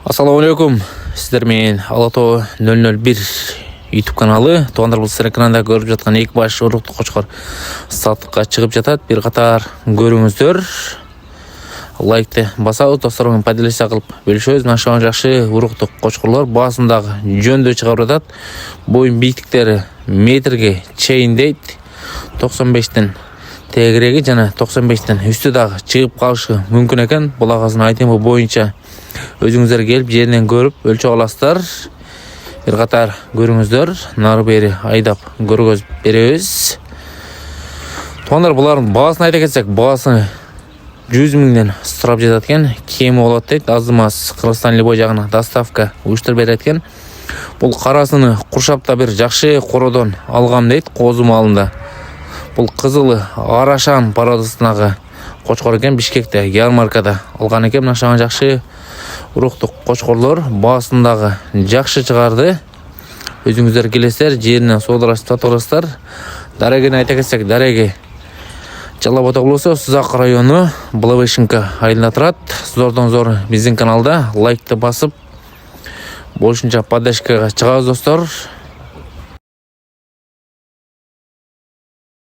Ассаламу алейкум. Сіздер мен Алато 001 YouTube каналы. Туғандар бұл сіздер экранда көріп жатқан екі баш ұруқты қошқар сатыққа шығып жатады. Bir қатар көріңіздер. Лайкты басау, достармен поделися қылып бөлішөз. Нашауын жақшы ұруқты қошқарлар басындағы жөнді шығарып жатады. Бойын биіктіктері метрге чейін дейді. 95-тен тегірегі және 95-тен үсті дағы шығып қалышы мүмкін екен. Бұл ағасын айтайын бойынша өзіңіздер келіп жерінен көріп өлші аласыздар. Bir қатар көріңіздер, нары бері айдап көргөз береміз. Туғандар бұлардың бағасын айта кетсек, бағасы 100 000-ден сұрап жатады екен. Кемі болады дейді, азымас Қырғызстан Лебой жағына доставка ұштыр береді екен. Бұл қарасыны құршапта бір жақшы қородон алғам дейді, қозы малында. Бұл қызылы арашан парадысынағы қошқар екен, Бишкекте ярмаркада алған екен. Нашаған жақшы ұруқтық қошқарлар басындағы жақшы шығарды. Өзіңіздер келесіздер, жерінен содырасып татырастар. Дарегені айта кетсек, Дареге Жалабата болса, Сузақ районы Благовещенка айылында тұрады. Зордан зор біздің каналда лайкты басып, болшынша поддержкаға шығамыз достар.